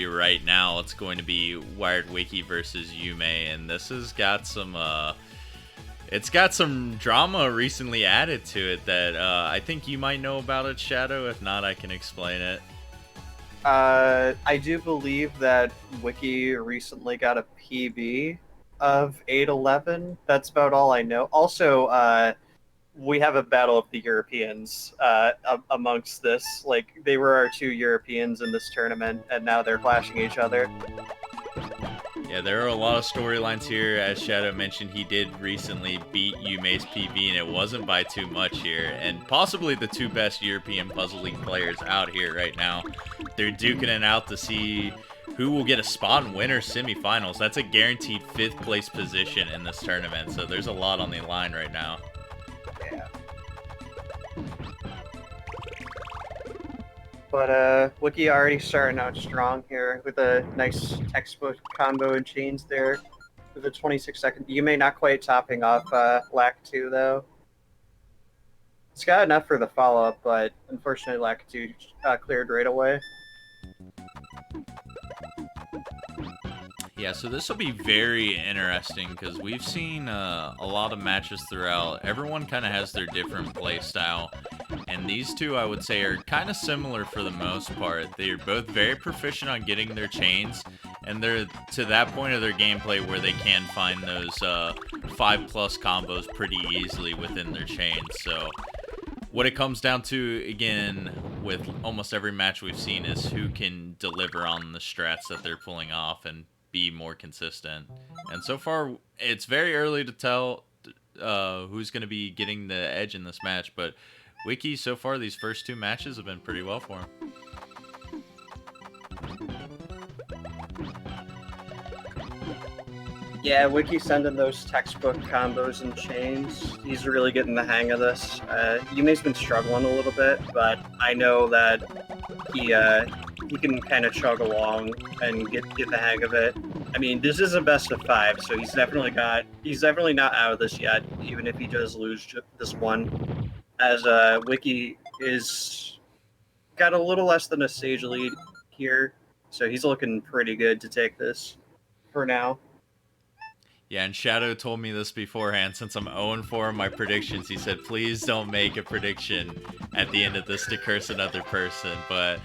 right now, it's going to be WiredWicky versus Yume, and this has got some it's got some drama recently added to it that I think you might know about it, Shadow. If not, I can explain it. I do believe that Wiki recently got a PB of 811. That's about all I know. Also, we have a battle of the Europeans amongst this. Like, they were our two Europeans in this tournament, and now they're clashing each other. Yeah, there are a lot of storylines here. As Shadow mentioned, he did recently beat Yume's PB, and it wasn't by too much here. And possibly the two best European Puzzle League players out here right now. They're duking it out to see who will get a spot in winner semifinals. That's a guaranteed 5th place position in this tournament, so there's a lot on the line right now. Yeah. But Wiki already starting out strong here with a nice textbook combo and chains there with a 26-second. You may not quite topping off Lack 2 though. It's got enough for the follow-up, but unfortunately Lack 2 cleared right away. Yeah, so this will be very interesting because we've seen a lot of matches throughout. Everyone kind of has their different play style, and these two, I would say, are kind of similar for the most part. They're both very proficient on getting their chains, and they're to that point of their gameplay where they can find those 5+ combos pretty easily within their chains. So what it comes down to, again, with almost every match we've seen is who can deliver on the strats that they're pulling off and be more consistent. And so far, it's very early to tell who's going to be getting the edge in this match, but Wiki, so far, these first 2 matches have been pretty well for him. Yeah, Wiki sending those textbook combos and chains. He's really getting the hang of this. Yume's been struggling a little bit, but I know that he can kind of chug along and get the hang of it. I mean, this is a best of 5, so he's definitely not out of this yet, even if he does lose this one. As Wiki is got a little less than a stage lead here, so he's looking pretty good to take this for now. Yeah, and Shadow told me this beforehand. Since I'm 0-4 in my predictions, he said, please don't make a prediction at the end of this to curse another person. But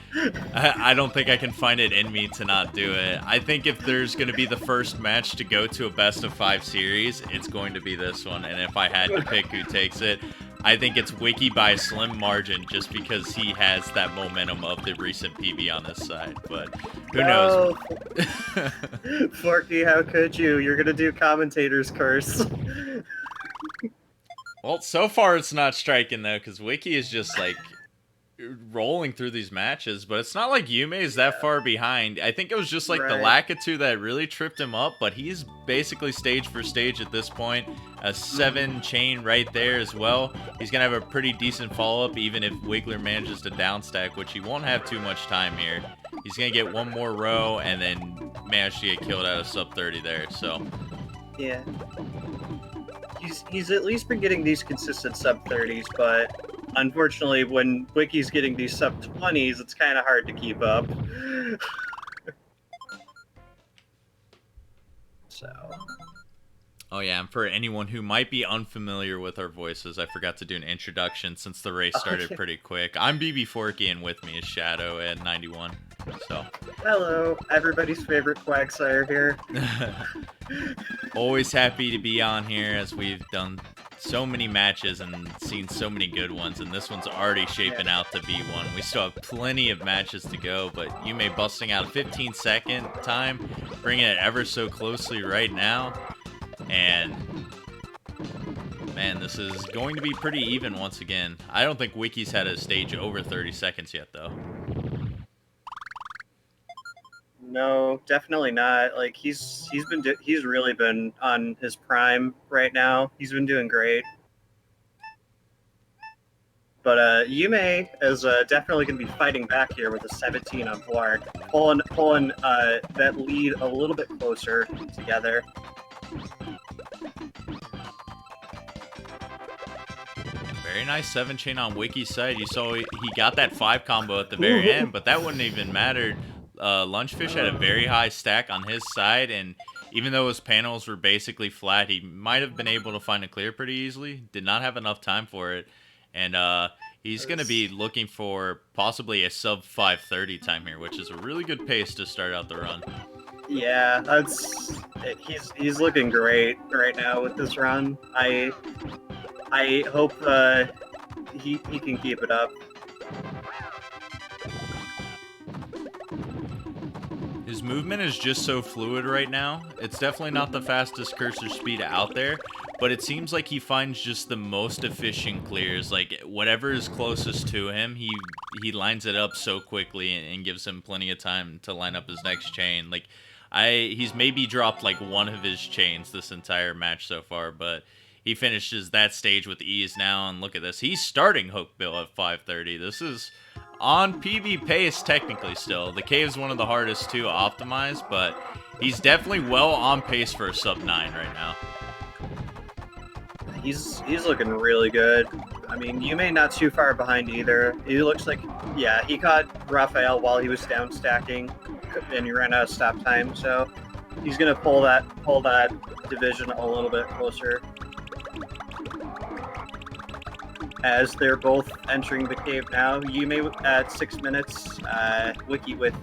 I don't think I can find it in me to not do it. I think if there's going to be the first match to go to a best of 5 series, it's going to be this one. And if I had to pick who takes it, I think it's Wiki by a slim margin just because he has that momentum of the recent PB on his side. But who knows? Forky, how could you? You're going to do commentator's curse. Well, so far it's not striking, though, because Wiki is just, like, rolling through these matches, but it's not like Yume is that far behind. I think it was just, like, the Lakitu that really tripped him up, but he's basically stage for stage at this point. A 7 chain right there as well. He's going to have a pretty decent follow-up, even if Wiggler manages to downstack, which he won't have too much time here. He's going to get one more row and then manage to get killed out of sub 30 there, so. Yeah. He's at least been getting these consistent sub 30s, but unfortunately, when Wiki's getting these sub 20s, it's kind of hard to keep up. So. Oh yeah, and for anyone who might be unfamiliar with our voices, I forgot to do an introduction since the race started pretty quick. I'm BB Forky, and with me is Shadow at 91. So. Hello, everybody's favorite Quagsire here. Always happy to be on here as we've done so many matches and seen so many good ones, and this one's already shaping out to be one. We still have plenty of matches to go, but Yume busting out a 15-second time, bringing it ever so closely right now. And man, this is going to be pretty even once again. I don't think Wiki's had a stage over 30 seconds yet, though. No, definitely not. Like he's really been on his prime right now. He's been doing great. But Yume is definitely going to be fighting back here with a 17 on Blark, pulling that lead a little bit closer together. Very nice 7 chain on Wiki's side. You saw he got that 5 combo at the very end, but that wouldn't even matter. Lunchfish had a very high stack on his side, and even though his panels were basically flat, he might have been able to find a clear pretty easily. Did not have enough time for it, and he's going to be looking for possibly a sub 5:30 time here, which is a really good pace to start out the run. Yeah, he's looking great right now with this run. I hope he can keep it up. His movement is just so fluid right now. It's definitely not the fastest cursor speed out there, but it seems like he finds just the most efficient clears. Like, whatever is closest to him, he lines it up so quickly and gives him plenty of time to line up his next chain. Like, he's maybe dropped like one of his chains this entire match so far, but he finishes that stage with ease now, and look at this. He's starting Hookbill at 5:30. This is on PB pace technically still. The cave's one of the hardest to optimize, but he's definitely well on pace for a sub 9 right now. He's looking really good. I mean, Yume not too far behind either. He looks like, yeah, he caught Raphael while he was down stacking, and he ran out of stop time, so he's gonna pull that division a little bit closer. As they're both entering the cave now, Yume at 6 minutes, Wiki with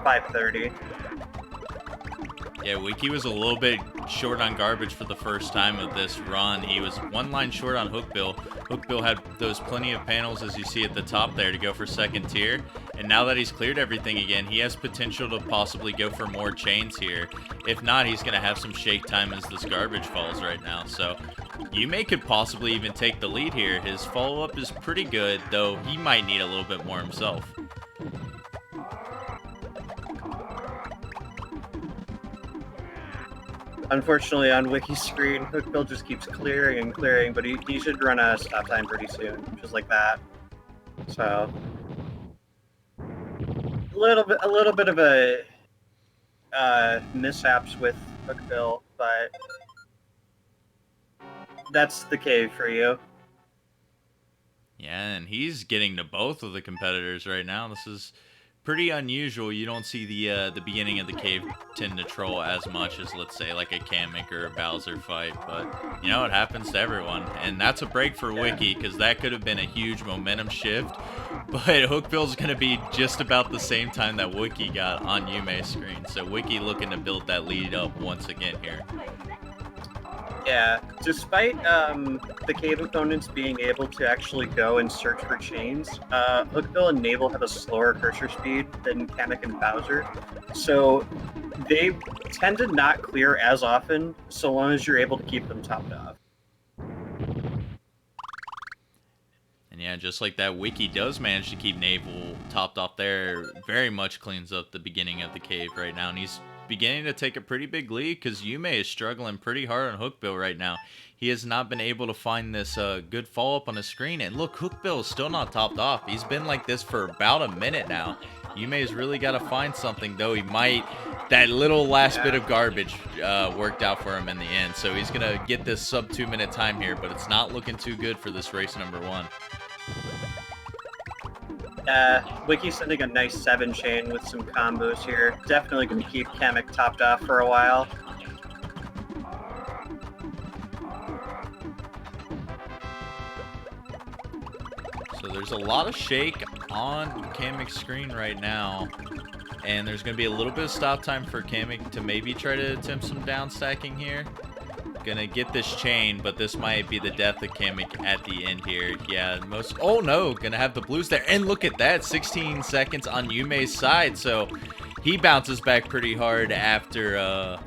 5:30. Yeah, Wiki was a little bit short on garbage for the first time of this run. He was one line short on Hookbill. Hookbill had those plenty of panels, as you see at the top there, to go for second tier. And now that he's cleared everything again, he has potential to possibly go for more chains here. If not, he's going to have some shake time as this garbage falls right now. So Yume could possibly even take the lead here. His follow-up is pretty good, though he might need a little bit more himself. Unfortunately, on Wiki's screen, Hookbill just keeps clearing and clearing, but he should run out of stop time pretty soon, just like that. So a little bit of a mishaps with Hookbill, but that's the cave for you. Yeah, and he's getting to both of the competitors right now. This is pretty unusual. You don't see the beginning of the cave tend to troll as much as, let's say, like a Kamek or a Bowser fight, but you know, it happens to everyone, and that's a break for Wiki, because that could have been a huge momentum shift, but Hookbill's going to be just about the same time that Wiki got on Yume's screen, so Wiki looking to build that lead up once again here. Yeah, despite the cave opponents being able to actually go and search for chains, Hookbill and Navel have a slower cursor speed than Kamek and Bowser, so they tend to not clear as often, so long as you're able to keep them topped off. And yeah, just like that, Wiki does manage to keep Navel topped off there. Very much cleans up the beginning of the cave right now, and he's beginning to take a pretty big lead, because Yume is struggling pretty hard on Hookbill right now. He has not been able to find this good follow-up on his screen, and look, Hookbill is still not topped off. He's been like this for about a minute now. Yume's really got to find something, though. He might, that little last bit of garbage worked out for him in the end, so he's gonna get this sub 2 minute time here, but it's not looking too good for this race number 1. Wiki's sending a nice 7 chain with some combos here. Definitely going to keep Kamek topped off for a while. So there's a lot of shake on Kamek's screen right now, and there's going to be a little bit of stop time for Kamek to maybe try to attempt some down stacking here. Gonna get this chain, but this might be the death of Kamek at the end here. Yeah, oh no, gonna have the blues there, and look at that, 16 seconds on Yume's side, so he bounces back pretty hard after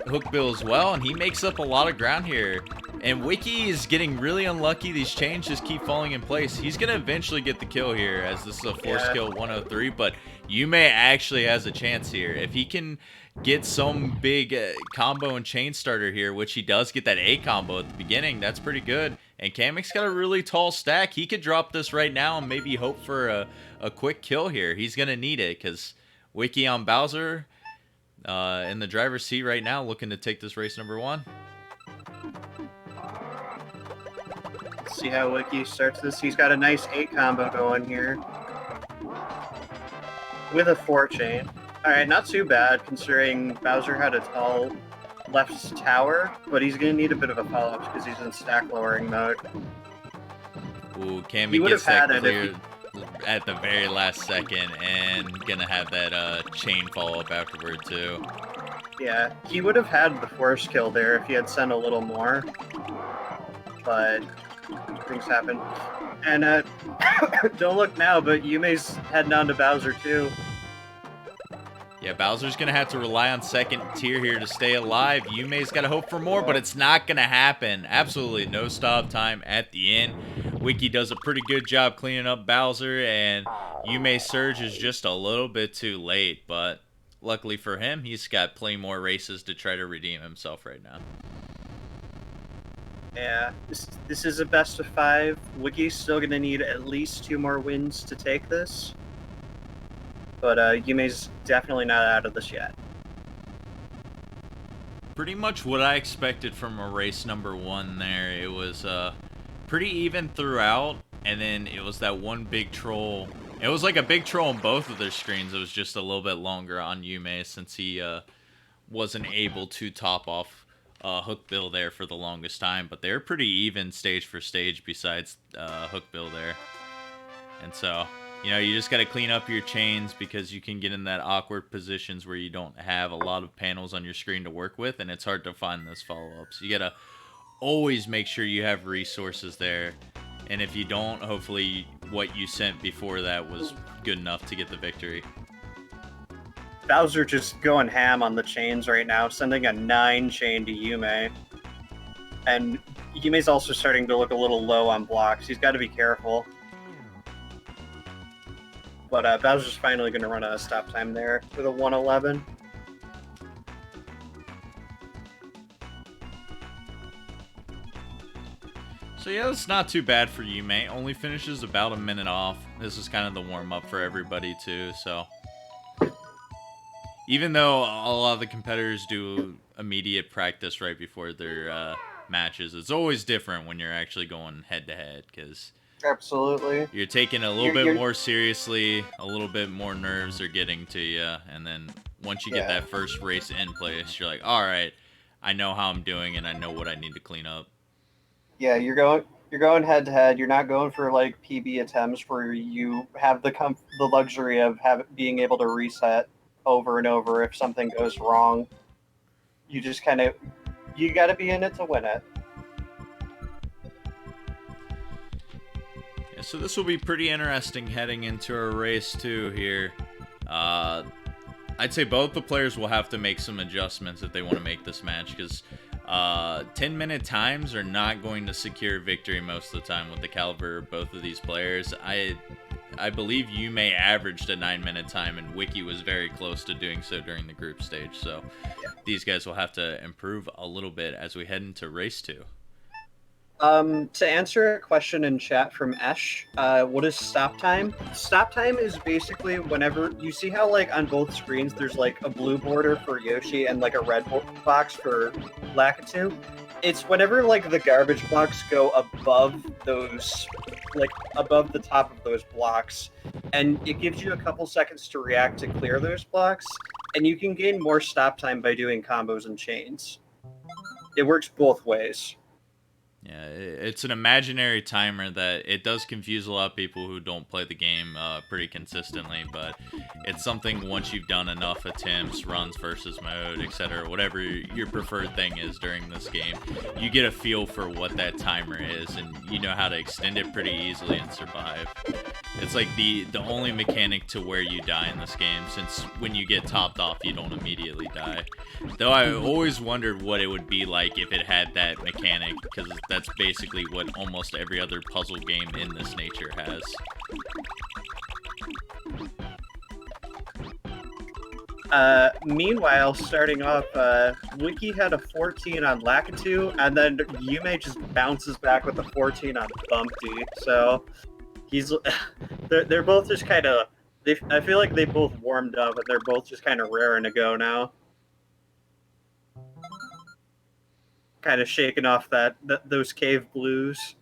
Hookbill as well, and he makes up a lot of ground here. And Wiki is getting really unlucky. These chains just keep falling in place. He's gonna eventually get the kill here, as this is a force kill 103, but Yume actually has a chance here. If he can get some big combo and chain starter here, which he does get that A combo at the beginning, that's pretty good. And Kamek's got a really tall stack. He could drop this right now and maybe hope for a quick kill here. He's gonna need it, because Wiki on Bowser in the driver's seat right now, looking to take this race number 1. See how Wiki starts this. He's got a nice 8 combo going here. with a 4 chain. Alright, not too bad considering Bowser had a tall left tower, but he's going to need a bit of a follow-up because he's in stack lowering mode. Ooh, Cammy He would gets have that had it if clear at the very last second and gonna have that chain follow-up afterward too. Yeah, he would have had the force kill there if he had sent a little more, but things happen. And don't look now, but Yume's heading on to Bowser too. Yeah, Bowser's gonna have to rely on second tier here to stay alive. Yume's gotta hope for more, but it's not gonna happen. Absolutely no stop time at the end. Wiki does a pretty good job cleaning up Bowser, and Yume's surge is just a little bit too late, but luckily for him, he's got plenty more races to try to redeem himself right now. Yeah, this is a best of 5. Wiki's still going to need at least 2 more wins to take this. But Yume's definitely not out of this yet. Pretty much what I expected from a race number 1 there. It was pretty even throughout, and then it was that one big troll. It was like a big troll on both of their screens. It was just a little bit longer on Yume since he wasn't able to top off Hook Bill there for the longest time. But they're pretty even stage for stage besides Hook Bill there. And so, you know, you just got to clean up your chains because you can get in that awkward positions where you don't have a lot of panels on your screen to work with, and it's hard to find those follow-ups. You got to always make sure you have resources there. And if you don't, hopefully what you sent before that was good enough to get the victory. Bowser just going ham on the chains right now, sending a 9 chain to Yume. And Yume's also starting to look a little low on blocks. He's got to be careful. But Bowser's finally going to run out of stop time there with a 1:11. So yeah, it's not too bad for Yume. Only finishes about a minute off. This is kind of the warm-up for everybody too, so. Even though a lot of the competitors do immediate practice right before their matches, it's always different when you're actually going head-to-head, because Absolutely. you're taking a little bit more seriously, a little bit more nerves are getting to you, and then once you get that first race in place, you're like, all right, I know how I'm doing, and I know what I need to clean up. Yeah, you're going head to head. You're not going for like PB attempts where you have the luxury of being able to reset over and over if something goes wrong. You just kind of you got to be in it to win it. Yeah, so this will be pretty interesting heading into a race 2 here. I'd say both the players will have to make some adjustments if they want to make this match, because 10-minute times are not going to secure victory most of the time with the caliber of both of these players. I believe Yume averaged a 9-minute time, and Wiki was very close to doing so during the group stage. So these guys will have to improve a little bit as we head into race 2. To answer a question in chat from Esh, what is stop time? Stop time is basically whenever you see how like on both screens there's like a blue border for Yoshi and like a red box for Lakitu. It's whenever like the garbage blocks go above those, like above the top of those blocks, and it gives you a couple seconds to react to clear those blocks, and you can gain more stop time by doing combos and chains. It works both ways. Yeah, it's an imaginary timer that it does confuse a lot of people who don't play the game pretty consistently, but it's something once you've done enough attempts, runs versus mode, etc., whatever your preferred thing is during this game, you get a feel for what that timer is, and you know how to extend it pretty easily and survive. It's like the only mechanic to where you die in this game, since when you get topped off, you don't immediately die. Though I always wondered what it would be like if it had that mechanic, because that's basically what almost every other puzzle game in this nature has. Meanwhile, starting off, Wiki had a 14 on Lakitu, and then Yume just bounces back with a 14 on Bumpty. So they're both just kind of. I feel like they both warmed up, and they're both just kind of raring to go now. Kind of shaking off those cave blues.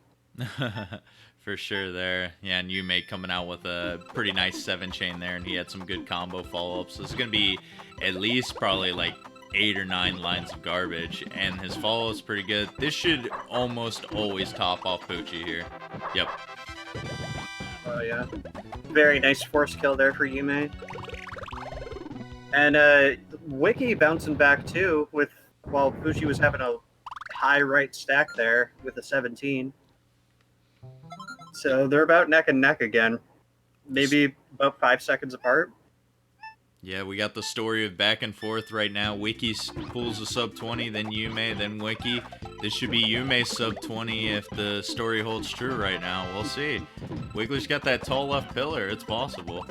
For sure there. Yeah, and Yume coming out with a pretty nice 7-chain there, and he had some good combo follow-ups. So this is going to be at least probably like 8 or 9 lines of garbage, and his follow-up's pretty good. This should almost always top off Poochie here. Yep. Oh, yeah. Very nice force kill there for Yume. And Wiki bouncing back, too, while Poochie was having a high right stack there with a 17. So they're about neck and neck again. Maybe about 5 seconds apart. Yeah, we got the story of back and forth right now. Wiki pulls a sub 20, then Yume, then Wiki. This should be Yume's sub 20 if the story holds true right now. We'll see. Wiggler's got that tall left pillar. It's possible.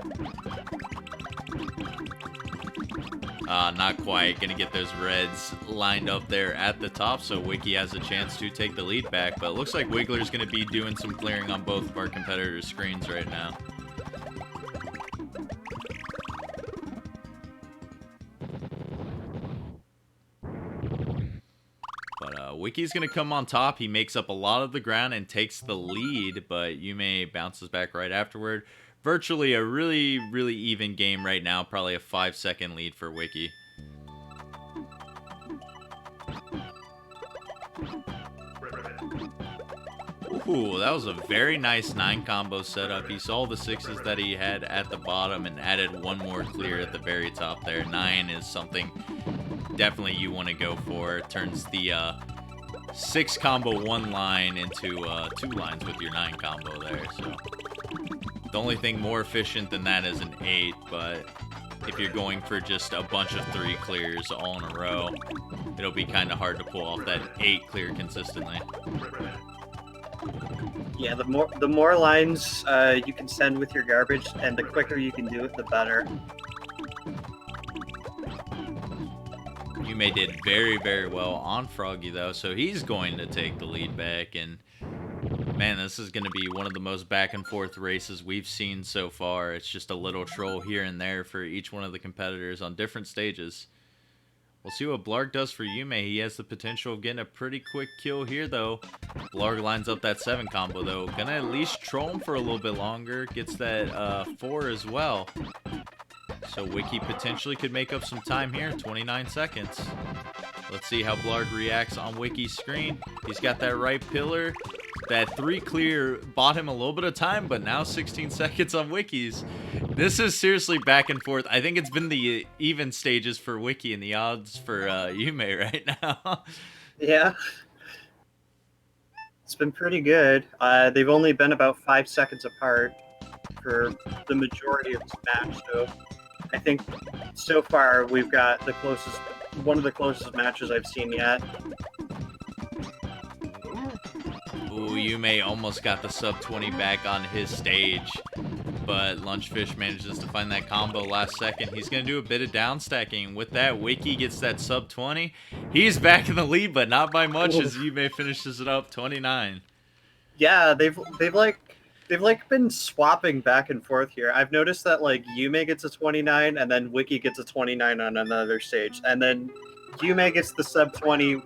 Not quite. Gonna get those reds lined up there at the top, so Wiki has a chance to take the lead back. But it looks like Wiggler's gonna be doing some clearing on both of our competitors' screens right now. But Wiki's gonna come on top. He makes up a lot of the ground and takes the lead, but Yume bounces back right afterward. Virtually a really, really even game right now. Probably a 5-second lead for Wiki. Ooh, that was a very nice 9 combo setup. He saw the 6s that he had at the bottom and added one more clear at the very top there. 9 is something definitely you want to go for. It turns the 6 combo 1 line into 2 lines with your 9 combo there. So the only thing more efficient than that is an 8, but if you're going for just a bunch of 3 clears all in a row, it'll be kind of hard to pull off that 8 clear consistently. Yeah, the more lines you can send with your garbage, and the quicker you can do it, the better. Yume did very, very well on Froggy, though, so he's going to take the lead back. And, man, this is going to be one of the most back-and-forth races we've seen so far. It's just a little troll here and there for each one of the competitors on different stages. We'll see what Blarg does for Yume. He has the potential of getting a pretty quick kill here, though. Blarg lines up that 7 combo, though. Gonna at least troll him for a little bit longer. Gets that 4 as well. So Wiki potentially could make up some time here. 29 seconds. Let's see how Blarg reacts on Wiki's screen. He's got that right pillar. That 3 clear bought him a little bit of time, but now 16 seconds on Wiki's. This is seriously back and forth. I think it's been the even stages for Wiki and the odds for Yume right now. Yeah. It's been pretty good. They've only been about 5 seconds apart for the majority of this match, so I think so far we've got one of the closest matches I've seen yet. Ooh, Yume almost got the sub 20 back on his stage, but Lunchfish manages to find that combo last second. He's going to do a bit of down stacking. With that, Wiki gets that sub 20. He's back in the lead, but not by much as Yume finishes it up 29. Yeah, they've been swapping back and forth here. I've noticed that like Yume gets a 29 and then Wiki gets a 29 on another stage, and then Yume gets the sub 20.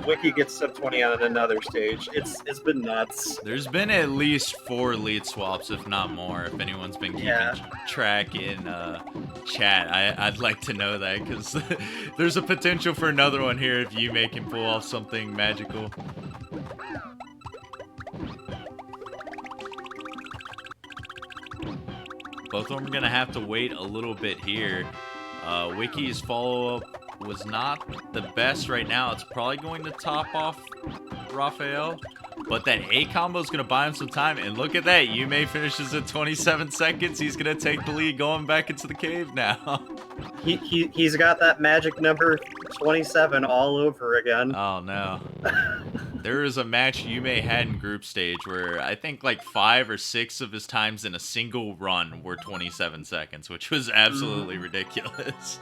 Wiki gets sub 20 on another stage. It's been nuts. There's been at least 4 lead swaps, if not more, if anyone's been keeping track in chat. I'd like to know that, because there's a potential for another one here if Yume can pull off something magical. Both of them are going to have to wait a little bit here. Wiki's follow-up was not the best right now. It's probably going to top off Raphael, but that A combo is going to buy him some time. And look at that, Yume finishes at 27 seconds. He's going to take the lead going back into the cave now. He's got that magic number 27 all over again. Oh no. There was a match Yume had in group stage where I think like 5 or 6 of his times in a single run were 27 seconds, which was absolutely ridiculous.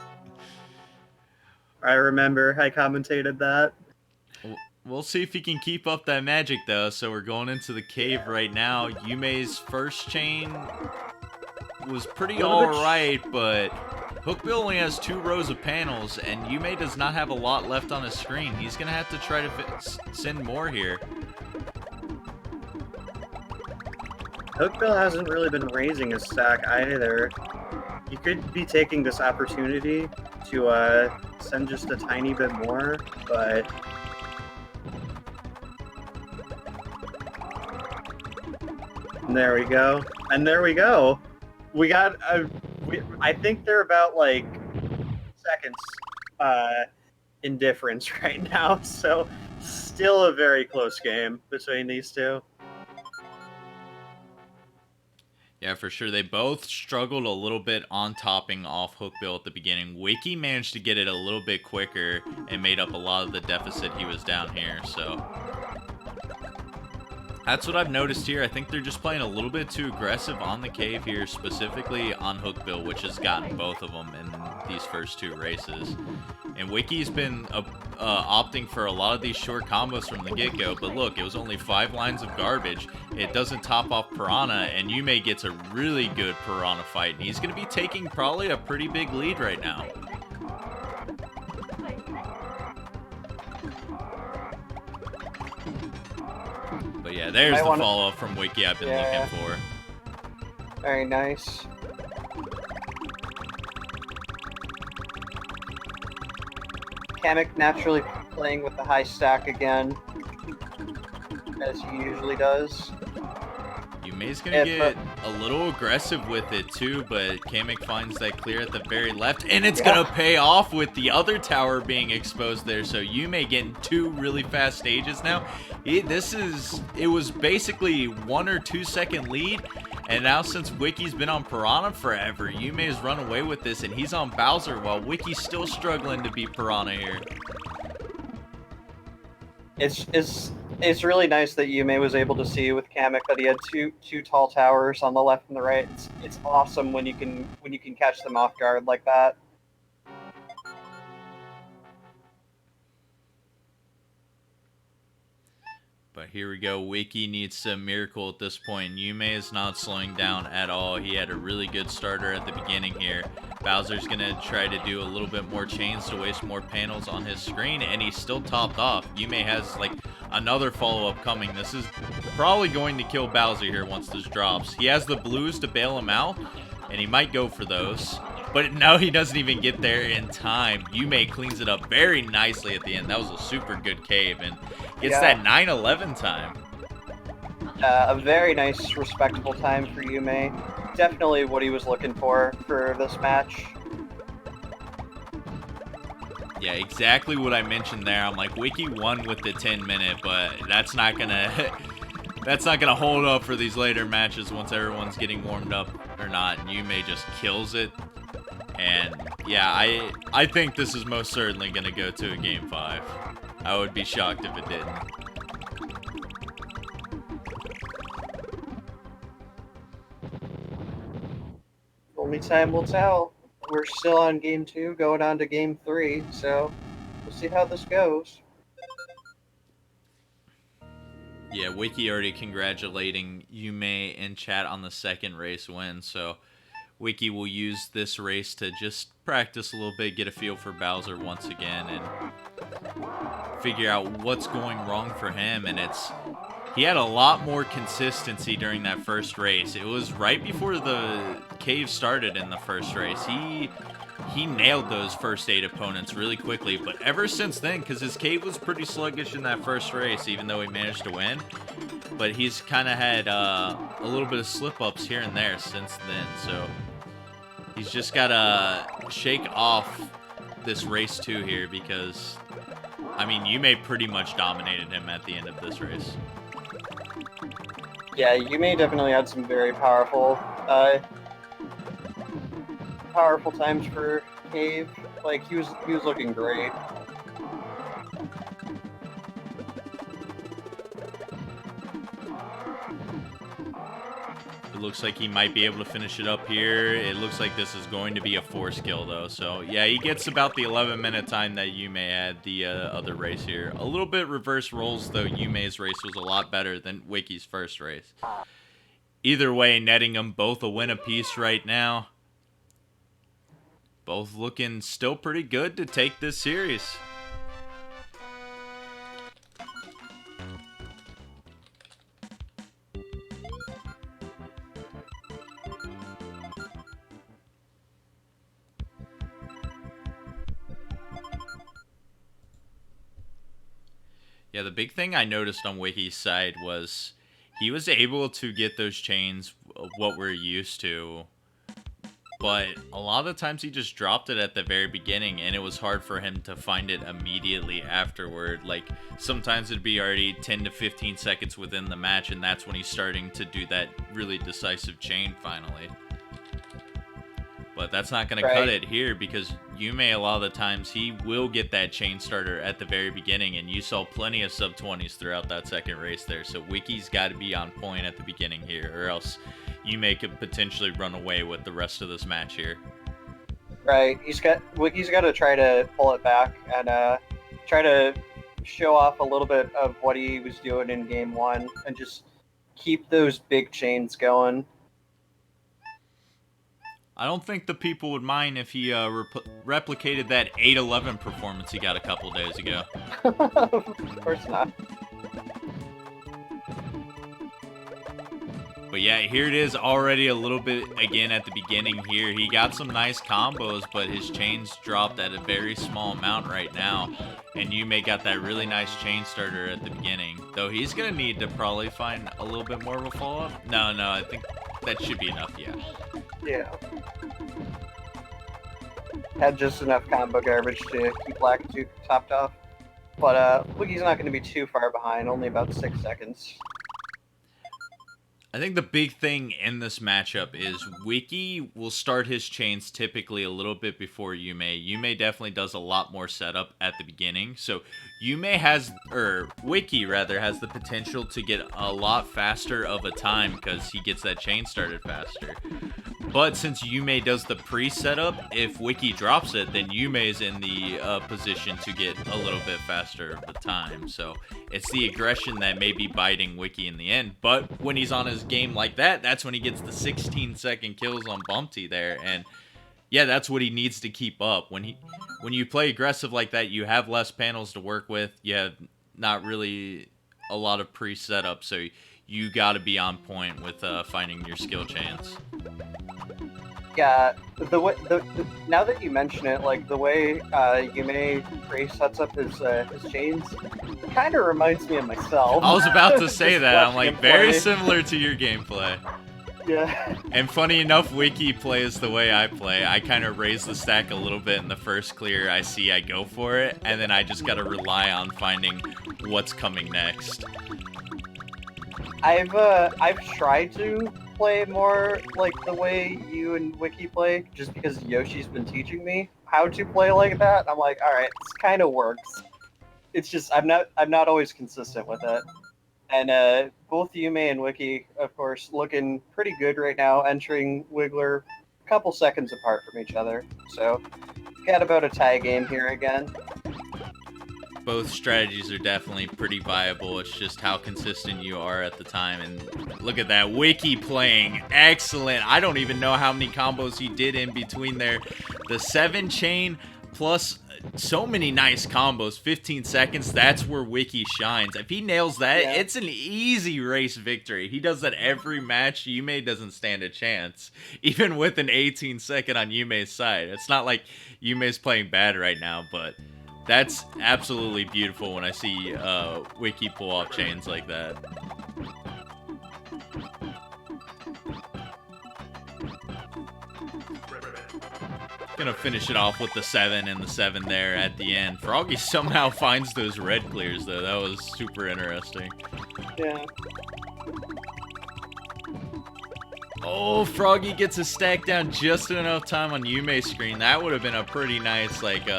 I remember I commentated that. We'll see if he can keep up that magic, though. So we're going into the cave right now. Yume's first chain was pretty alright, but Hookbill only has 2 rows of panels, and Yume does not have a lot left on his screen. He's going to have to try to send more here. Hookbill hasn't really been raising his stack either. You could be taking this opportunity to send just a tiny bit more, but and there we go. And there we go. We got I think they're about like seconds in difference right now, so still a very close game between these two. Yeah, for sure. They both struggled a little bit on topping off Hookbill at the beginning. Wicky managed to get it a little bit quicker and made up a lot of the deficit he was down here, so that's what I've noticed here. I think they're just playing a little bit too aggressive on the cave here, specifically on Hookbill, which has gotten both of them in these first two races. And Wiki's been opting for a lot of these short combos from the get-go, but look, it was only 5 lines of garbage. It doesn't top off Piranha, and Yume gets a really good Piranha fight, and he's going to be taking probably a pretty big lead right now. But yeah, there's the follow-up from Wiki I've been looking for. Very nice. Kamek naturally playing with the high stack again, as he usually does. Yume's gonna get a little aggressive with it too, but Kamek finds that clear at the very left, and it's gonna pay off with the other tower being exposed there. So Yume getting 2 really fast stages now. It was basically 1 or 2 second lead, and now since Wiki's been on Piranha forever, Yume has run away with this, and he's on Bowser while Wiki's still struggling to beat Piranha here. It's really nice that Yume was able to see with Kamek that he had two tall towers on the left and the right. It's awesome when you can catch them off guard like that. But here we go. Wiki needs a miracle at this point. Yume is not slowing down at all. He had a really good starter at the beginning here. Bowser's going to try to do a little bit more chains to waste more panels on his screen, and he's still topped off. Yume has, like, another follow-up coming. This is probably going to kill Bowser here once this drops. He has the blues to bail him out, and he might go for those. But no, he doesn't even get there in time. Yume cleans it up very nicely at the end. That was a super good cave, and gets that 9-11 time. A very nice, respectable time for Yume. Definitely what he was looking for this match. Yeah, exactly what I mentioned there. I'm like, Wiki won with the 10-minute, but that's not gonna hold up for these later matches once everyone's getting warmed up or not. And Yume just kills it. And yeah, I think this is most certainly gonna go to a Game 5. I would be shocked if it didn't. Only time will tell. We're still on Game 2, going on to Game 3, so we'll see how this goes. Yeah, Wiki already congratulating Yume in chat on the second race win, so Wiki will use this race to just practice a little bit, get a feel for Bowser once again, and figure out what's going wrong for him. And he had a lot more consistency during that first race. It was right before the cave started in the first race. He nailed those first 8 opponents really quickly, but ever since then, because his cave was pretty sluggish in that first race, even though he managed to win, but he's kind of had a little bit of slip-ups here and there since then, so he's just got to shake off this race 2 here, because, I mean, Yume pretty much dominated him at the end of this race. Yeah, Yume definitely had some very powerful times for Cave. Like, he was looking great. It looks like he might be able to finish it up here. It looks like this is going to be a force kill, though. So, yeah, he gets about the 11-minute time that Yume had the other race here. A little bit reverse roles, though. Yume's race was a lot better than Wiki's first race. Either way, netting them both a win apiece right now. Both looking still pretty good to take this series. Yeah, the big thing I noticed on Wiki's side was he was able to get those chains what we're used to, but a lot of the times he just dropped it at the very beginning, and it was hard for him to find it immediately afterward. Like, sometimes it'd be already 10 to 15 seconds within the match, and that's when he's starting to do that really decisive chain finally. But that's not going to cut it here, because Yume, a lot of the times, he will get that chain starter at the very beginning, and you saw plenty of sub-20s throughout that second race there. So Wiki's got to be on point at the beginning here, or else Yume could potentially run away with the rest of this match here. Right. Wiki's got to try to pull it back and try to show off a little bit of what he was doing in game 1 and just keep those big chains going. I don't think the people would mind if he replicated that 8-11 performance he got a couple days ago. Of course not. But yeah, here it is already a little bit again at the beginning here. He got some nice combos, but his chains dropped at a very small amount right now. And Yume got that really nice chain starter at the beginning. Though he's going to need to probably find a little bit more of a follow-up. No, I think that should be enough, yeah. Yeah. Had just enough combo garbage to keep Lakitu topped off. But Wiki's not going to be too far behind, only about 6 seconds. I think the big thing in this matchup is Wiki will start his chains typically a little bit before Yume. Yume definitely does a lot more setup at the beginning. So Wiki rather has the potential to get a lot faster of a time because he gets that chain started faster. But since Yume does the pre-setup, if Wiki drops it, then Yume is in the position to get a little bit faster of the time. So it's the aggression that may be biting Wiki in the end. But when he's on his game like that, that's when he gets the 16-second kills on Bumpty there. And yeah, that's what he needs to keep up. When you play aggressive like that, you have less panels to work with. You have not really a lot of pre-setup, so you got to be on point with finding your skill chains. Yeah, now that you mention it, like the way Yume sets up his chains, kind of reminds me of myself. I was about to say that. I'm like, very similar to your gameplay. Yeah. And funny enough, Wiki plays the way I play. I kind of raise the stack a little bit in the first clear I see, I go for it, and then I just got to rely on finding what's coming next. I've tried to play more like the way you and Wiki play, just because Yoshi's been teaching me how to play like that. I'm like, all right, this kind of works. It's just I'm not always consistent with it. And both Yume and Wiki, of course, looking pretty good right now, entering Wiggler a couple seconds apart from each other. So got about a tie game here again. Both strategies are definitely pretty viable. It's just how consistent you are at the time. And look at that. Wiki playing excellent. I don't even know how many combos he did in between there. The 7 chain plus so many nice combos. 15 seconds. That's where Wiki shines. If he nails that, it's an easy race victory. He does that every match. Yume doesn't stand a chance. Even with an 18-second on Yume's side. It's not like Yume's playing bad right now, but that's absolutely beautiful when I see Wiki pull off chains like that. Gonna finish it off with the 7 and the 7 there at the end. Froggy somehow finds those red clears though. That was super interesting. Yeah. Oh, Froggy gets a stack down just enough time on Yume's screen. That would have been a pretty nice, like,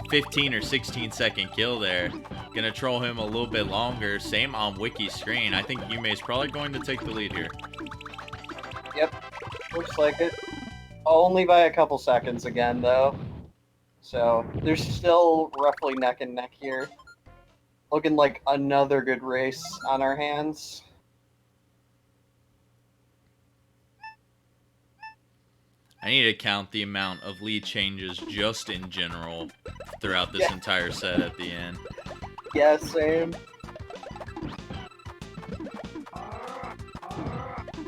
15 or 16 second kill there. Gonna troll him a little bit longer. Same on Wiki's screen. I think Yume's probably going to take the lead here. Yep. Looks like it. Only by a couple seconds again, though. So there's still roughly neck and neck here. Looking like another good race on our hands. I need to count the amount of lead changes just in general throughout this entire set at the end. Yeah, same.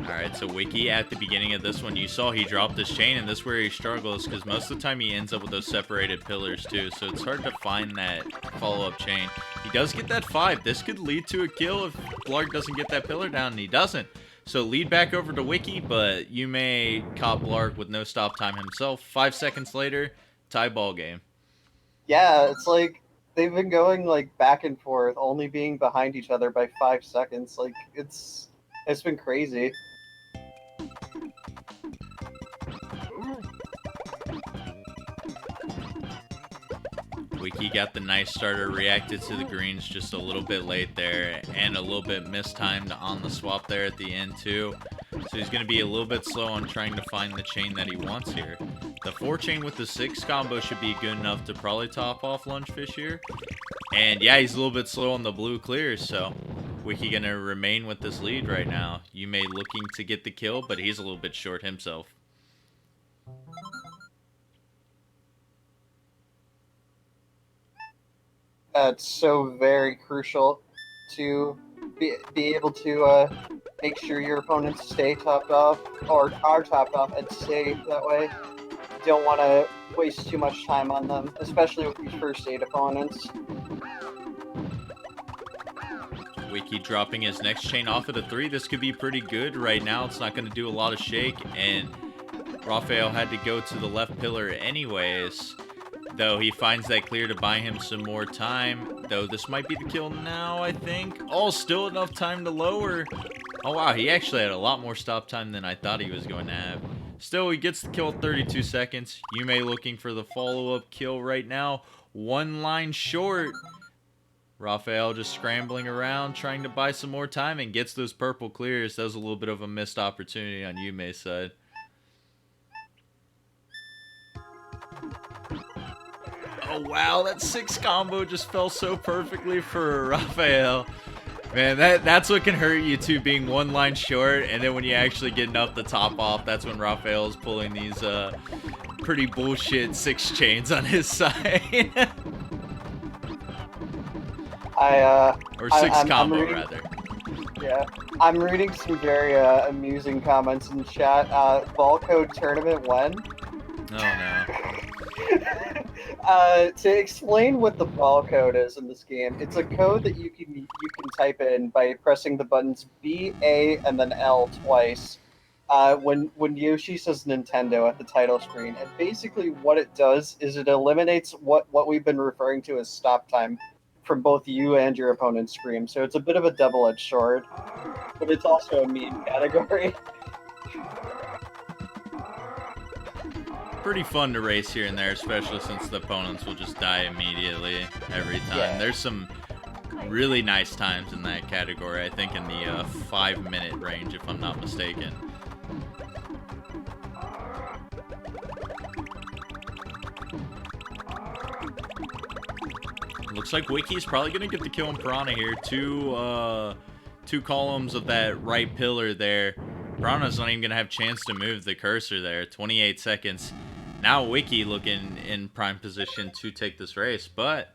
Alright, so Wiki at the beginning of this one, you saw he dropped his chain, and this is where he struggles, because most of the time he ends up with those separated pillars too, so it's hard to find that follow-up chain. He does get that 5. This could lead to a kill if Blarg doesn't get that pillar down, and he doesn't. So lead back over to Wiki, but Yume caught Blarg with no stop time himself. 5 seconds later, tie ball game. Yeah, it's like they've been going like back and forth, only being behind each other by 5 seconds. Like it's been crazy. Wiki got the nice starter, reacted to the greens just a little bit late there, and a little bit mistimed on the swap there at the end too. So he's going to be a little bit slow on trying to find the chain that he wants here. The 4 chain with the 6 combo should be good enough to probably top off Lungefish here. And yeah, he's a little bit slow on the blue clears, so Wiki going to remain with this lead right now. Yume looking to get the kill, but he's a little bit short himself. It's so very crucial to be able to make sure your opponents stay topped off, or are topped off, and stay that way. You don't want to waste too much time on them, especially with these first 8 opponents. Wiki dropping his next chain off at a 3. This could be pretty good right now. It's not going to do a lot of shake, and Raphael had to go to the left pillar anyways. Though he finds that clear to buy him some more time. Though this might be the kill now, I think. Oh, still enough time to lower. Oh, wow. He actually had a lot more stop time than I thought he was going to have. Still, he gets the kill at 32 seconds. Yume looking for the follow-up kill right now. 1 line short. Raphael just scrambling around, trying to buy some more time, and gets those purple clears. That was a little bit of a missed opportunity on Yume's side. Oh, wow, that 6 combo just fell so perfectly for Raphael. Man, that's what can hurt you, too, being 1 line short, and then when you actually get enough to top off, that's when Raphael's pulling these pretty bullshit 6 chains on his side. Or 6 combo, rather. Yeah, I'm reading some very amusing comments in chat. Ball code tournament when? Oh, no. To explain what the ball code is in this game, it's a code that you can type in by pressing the buttons B, A, and then L twice. When Yoshi says Nintendo at the title screen, and basically what it does is it eliminates what we've been referring to as stop time from both you and your opponent's screen. So it's a bit of a double-edged sword, but it's also a meme category. Pretty fun to race here and there, especially since the opponents will just die immediately every time. Yeah. There's some really nice times in that category, I think in the 5-minute range, if I'm not mistaken. Looks like Wiki's probably going to get the kill on Piranha here. Two columns of that right pillar there. Piranha's not even going to have a chance to move the cursor there. 28 seconds. Now Wiki looking in prime position to take this race, but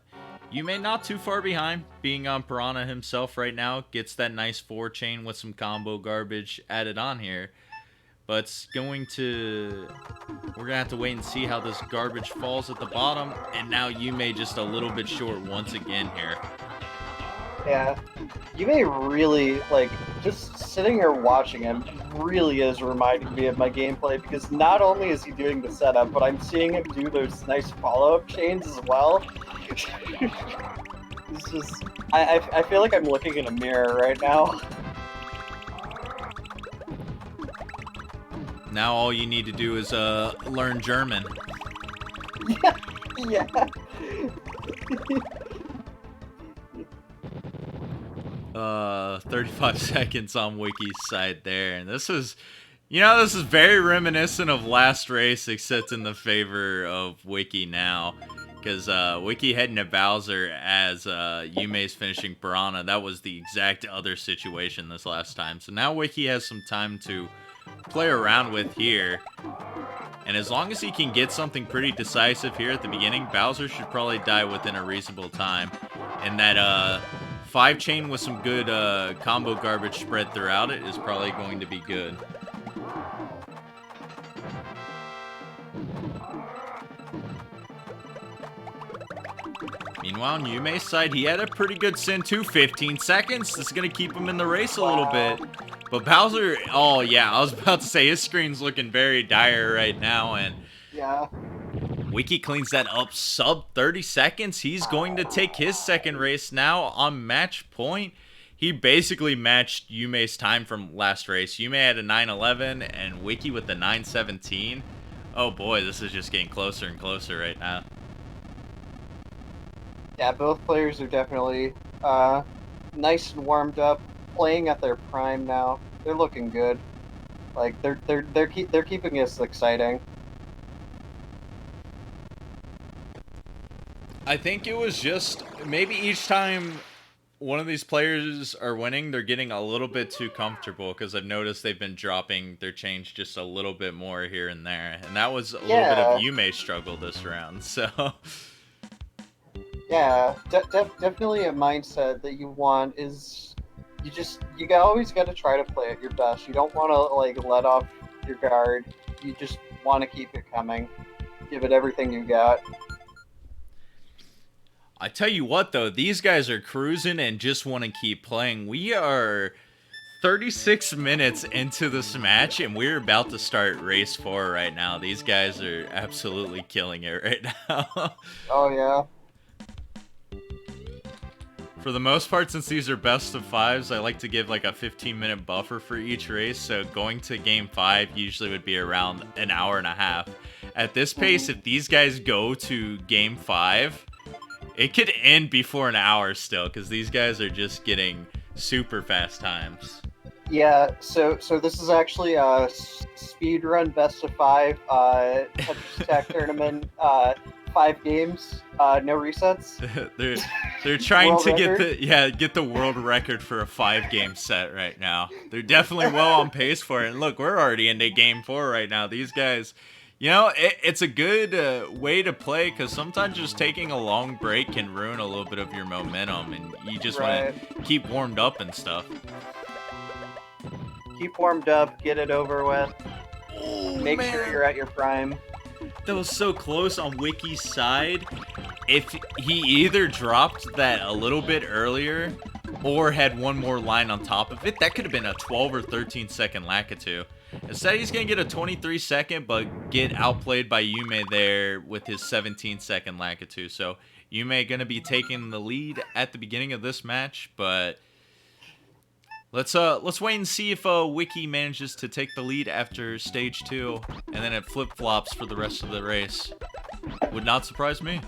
Yume not too far behind, being on Piranha himself right now. Gets that nice 4 chain with some combo garbage added on here. But it's going to... We're going to have to wait and see how this garbage falls at the bottom. And now Yume just a little bit short once again here. Yeah. Yume really, like, just sitting here watching him really is reminding me of my gameplay, because not only is he doing the setup, but I'm seeing him do those nice follow-up chains as well. It's just... I feel like I'm looking in a mirror right now. Now all you need to do is learn German. Yeah. 35 seconds on Wiki's side there, and this is, this is very reminiscent of last race, except in the favor of Wiki now, because Wiki heading to Bowser as Yume's finishing Piranha. That was the exact other situation this last time, so now Wiki has some time to play around with here, and as long as he can get something pretty decisive here at the beginning, Bowser should probably die within a reasonable time. And that 5 chain with some good combo garbage spread throughout it is probably going to be good. Meanwhile, on Yume's side, he had a pretty good sin too. 15 seconds. This is going to keep him in the race a little bit. But Bowser, oh yeah, I was about to say his screen's looking very dire right now. And yeah, Wiki cleans that up sub 30 seconds. He's going to take his second race now on match point. He basically matched Yume's time from last race. Yume had a 9:11 and Wiki with the 9:17. Oh boy, this is just getting closer and closer right now. Yeah, both players are definitely nice and warmed up, playing at their prime now. They're looking good. Like they're keeping us exciting. I think it was just maybe each time one of these players are winning, they're getting a little bit too comfortable, because I've noticed they've been dropping their change just a little bit more here and there, and that was a little bit of Yume's struggle this round. So yeah, definitely a mindset that you want is you always got to try to play at your best. You don't want to like let off your guard. You just want to keep it coming. Give it everything you got. I tell you what, though, these guys are cruising and just want to keep playing. We are 36 minutes into this match, and we're about to start race 4 right now. These guys are absolutely killing it right now. Oh, yeah. For the most part, since these are best of 5s, I like to give like a 15-minute buffer for each race, so going to game 5 usually would be around an hour and a half. At this pace, if these guys go to game 5... it could end before an hour still, because these guys are just getting super fast times. Yeah, so this is actually a speedrun best of 5 Tetris Attack tournament, 5 games, no resets. they're trying to record? get the world record for a 5-game set right now. They're definitely well on pace for it. And look, we're already into game 4 right now. These guys, you know, it's a good way to play, because sometimes just taking a long break can ruin a little bit of your momentum, and you just want to keep warmed up and stuff. Keep warmed up, get it over with. Oh, Make sure you're at your prime. That was so close on Wiki's side. If he either dropped that a little bit earlier or had one more line on top of it, that could have been a 12 or 13 second Lakitu. Instead, he's going to get a 23 second, but get outplayed by Yume there with his 17 second Lakitu. So Yume going to be taking the lead at the beginning of this match, but let's wait and see if Wiki manages to take the lead after stage 2, and then it flip-flops for the rest of the race. Would not surprise me.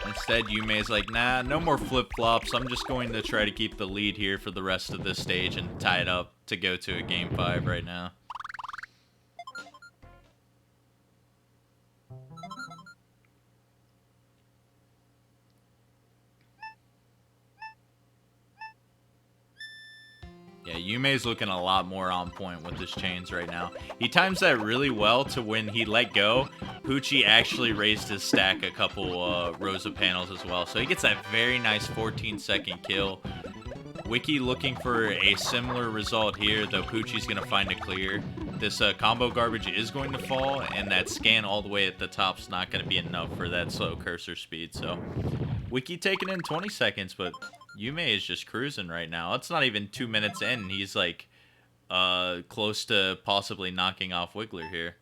Instead, Yume's like, nah, no more flip-flops. I'm just going to try to keep the lead here for the rest of this stage and tie it up to go to a game 5 right now. Yeah, Yume's looking a lot more on point with his chains right now. He times that really well to when he let go, Poochie actually raised his stack a couple rows of panels as well. So he gets that very nice 14-second kill. Wiki looking for a similar result here, though Poochie's going to find a clear. This combo garbage is going to fall, and that scan all the way at the top's not going to be enough for that slow cursor speed. So Wiki taking in 20 seconds, but Yume is just cruising right now. It's not even 2 minutes in, and he's like close to possibly knocking off Wiggler here.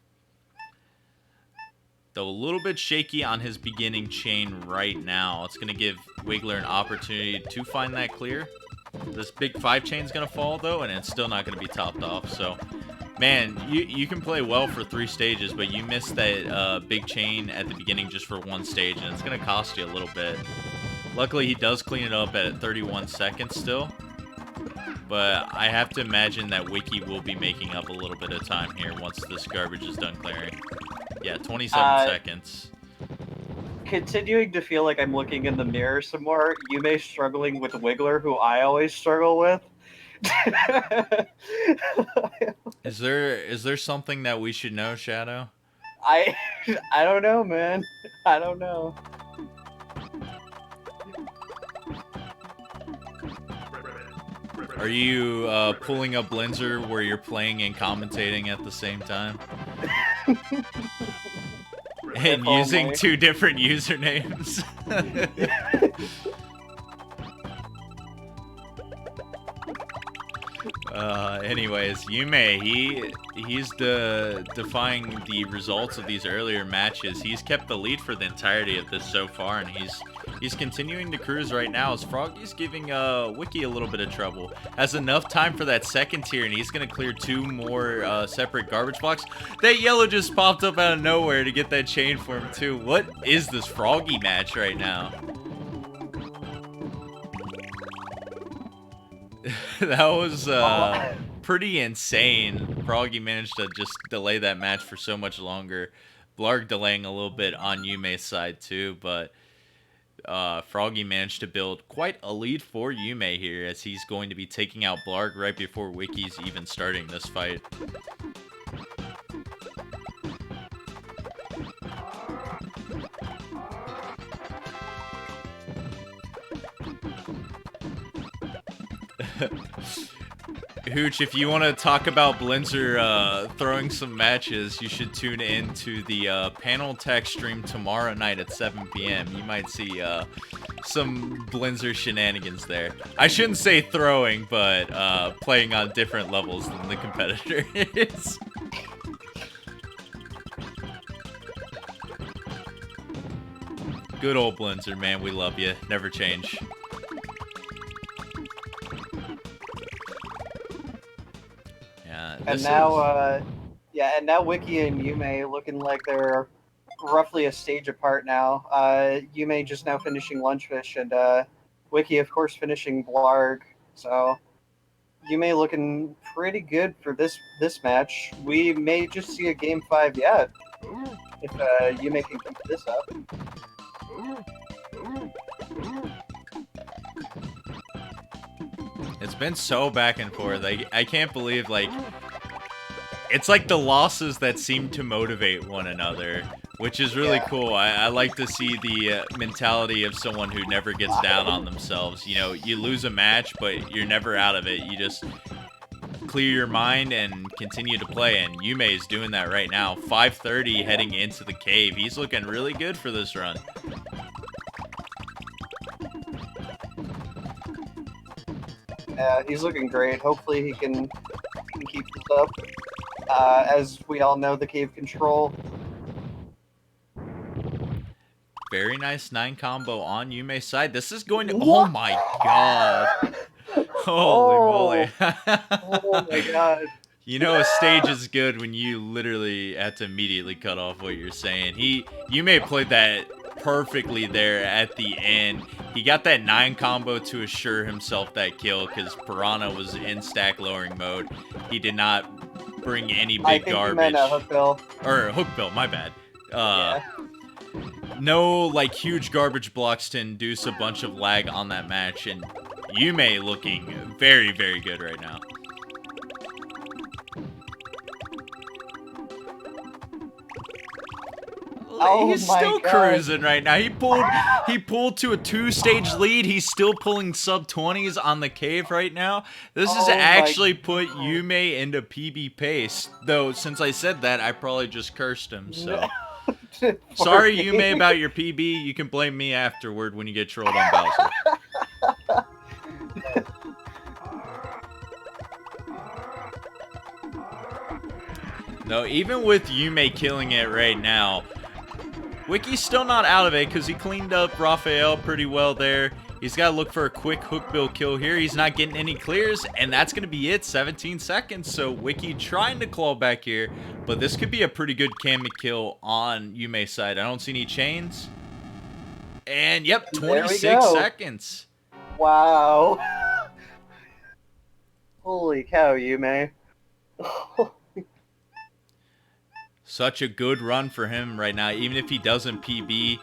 Though a little bit shaky on his beginning chain right now. It's going to give Wiggler an opportunity to find that clear. This big 5 chain's going to fall, though, and it's still not going to be topped off. So, man, you can play well for 3 stages, but you missed that big chain at the beginning just for 1 stage, and it's going to cost you a little bit. Luckily, he does clean it up at 31 seconds still. But I have to imagine that Wiki will be making up a little bit of time here once this garbage is done clearing. Yeah, 27 seconds. continuing to feel like I'm looking in the mirror some more. Yume's struggling with Wiggler, who I always struggle with. Is there something that we should know, Shadow? I I don't know, man. I don't know. Are you pulling up Blinzer where you're playing and commentating at the same time? And using 2 different usernames? Anyways, Yume, he's defying the results of these earlier matches. He's kept the lead for the entirety of this so far, and he's continuing to cruise right now as Froggy's giving Wiki a little bit of trouble. Has enough time for that second tier, and he's gonna clear 2 more separate garbage blocks. That yellow just popped up out of nowhere to get that chain for him too. What is this Froggy match right now? That was pretty insane. Froggy managed to just delay that match for so much longer. Blarg delaying a little bit on Yume's side too, but Froggy managed to build quite a lead for Yume here as he's going to be taking out Blarg right before Wiki's even starting this fight. Hooch, if you want to talk about Blinzer throwing some matches, you should tune in to the panel tech stream tomorrow night at 7 p.m. You might see some Blinzer shenanigans there. I shouldn't say throwing, but playing on different levels than the competitor is. Good old Blinzer, man. We love you. Never change. And now, and now Wiki and Yume looking like they're roughly a stage apart now. Yume just now finishing Lunchfish, and Wiki, of course, finishing Blarg. So Yume looking pretty good for this match. We may just see a Game 5 yet if Yume can keep this up. It's been so back and forth. I can't believe, like, it's like the losses that seem to motivate one another, which is really cool. I like to see the mentality of someone who never gets down on themselves. You know, you lose a match, but you're never out of it. You just clear your mind and continue to play, and Yume is doing that right now. 5:30 heading into the cave. He's looking really good for this run. Yeah, he's looking great. Hopefully he can keep this up. As we all know, the cave control. Very nice 9 combo on Yume's side. This is going to... Oh my god. Holy moly. Oh my god. You know a stage is good when you literally have to immediately cut off what you're saying. Yume played that perfectly there at the end. He got that 9 combo to assure himself that kill because Piranha was in stack lowering mode. He did not bring any big garbage. I think you meant Hook Bill. Or Hook Bill, my bad. Yeah. No, like, huge garbage blocks to induce a bunch of lag on that match, and Yume looking very, very good right now. He's still cruising right now. He pulled to a 2-stage lead. He's still pulling sub-20s on the cave right now. This has actually put Yume into PB pace. Though, since I said that, I probably just cursed him, so... Sorry, Yume, about your PB. You can blame me afterward when you get trolled on Bowser. No, even with Yume killing it right now, Wiki's still not out of it because he cleaned up Raphael pretty well there. He's got to look for a quick hook bill kill here. He's not getting any clears, and that's going to be it. 17 seconds, so Wiki trying to claw back here, but this could be a pretty good Kami kill on Yume's side. I don't see any chains. And, yep, 26 seconds. Wow. Holy cow, Yume. Such a good run for him right now. Even if he doesn't PB,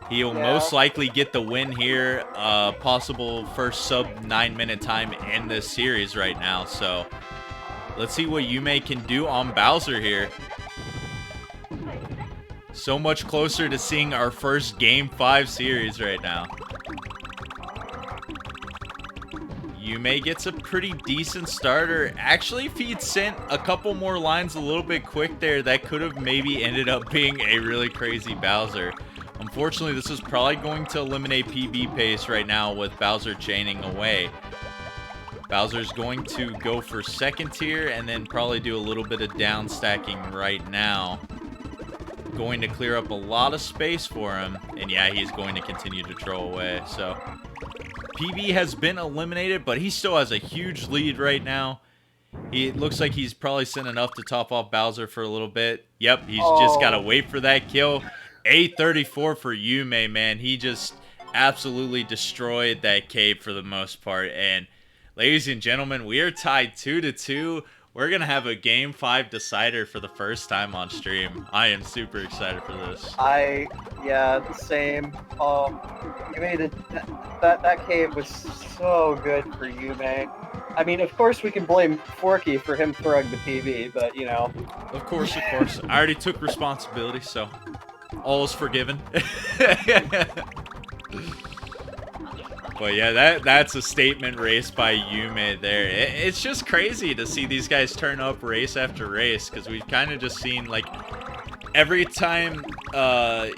He'll most likely get the win here. Possible first sub 9-minute time in this series right now. So let's see what Yume can do on Bowser here. So much closer to seeing our first Game 5 series right now. Yume gets a pretty decent starter. Actually, if he'd sent a couple more lines a little bit quick there, that could have maybe ended up being a really crazy Bowser. Unfortunately, this is probably going to eliminate PB pace right now with Bowser chaining away. Bowser's going to go for second tier and then probably do a little bit of down stacking right now. Going to clear up a lot of space for him. And yeah, he's going to continue to troll away. So PB has been eliminated, but he still has a huge lead right now. It looks like he's probably sent enough to top off Bowser for a little bit. Yep, he's just got to wait for that kill. 834 for Yume, man. He just absolutely destroyed that cave for the most part. And ladies and gentlemen, we are tied 2-2. We're going to have a Game 5 decider for the first time on stream. I am super excited for this. Yeah, the same. You made it. That cave was so good for Yume. I mean, of course we can blame Forky for him throwing the PB, but you know. Of course. I already took responsibility, so all is forgiven. But yeah, that's a statement race by Yume there. It's just crazy to see these guys turn up race after race, because we've kind of just seen, like, every time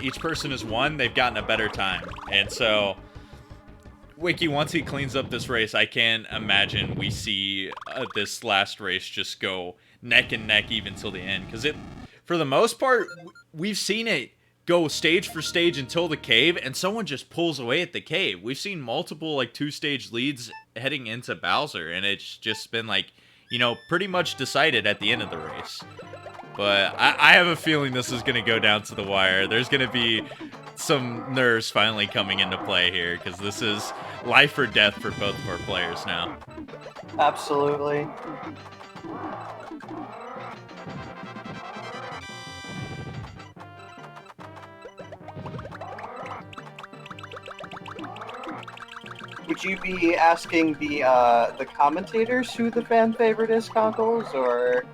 each person has won, they've gotten a better time. And so Wiki, once he cleans up this race, I can't imagine we see this last race just go neck and neck even till the end. Because for the most part, we've seen it go stage for stage until the cave, and someone just pulls away at the cave. We've seen multiple, like, 2-stage leads heading into Bowser, and it's just been, like, you know, pretty much decided at the end of the race. But I have a feeling this is going to go down to the wire. There's going to be some nerves finally coming into play here, because this is life or death for both of our players now. Absolutely. Would you be asking the commentators who the fan favorite is, Conkles, or?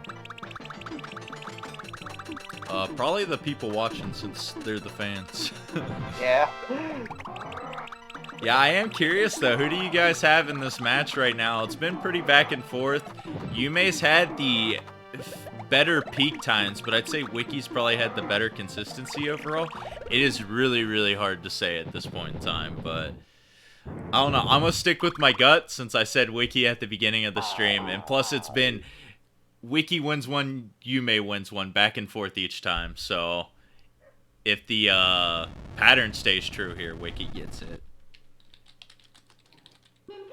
Probably the people watching, since they're the fans. Yeah. Yeah, I am curious though. Who do you guys have in this match right now? It's been pretty back and forth. Yume's had the better peak times, but I'd say Wiki's probably had the better consistency overall. It is really, really hard to say at this point in time, but I don't know. I'm going to stick with my gut since I said Wiki at the beginning of the stream. And plus, it's been Wiki wins one, Yume wins one, back and forth each time. So if the pattern stays true here, Wiki gets it.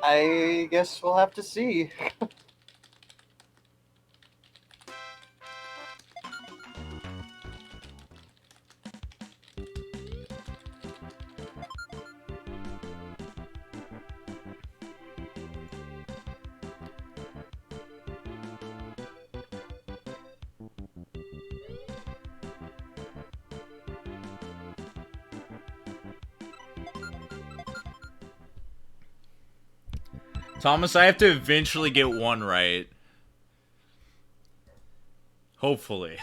I guess we'll have to see. Thomas, I have to eventually get one right. Hopefully.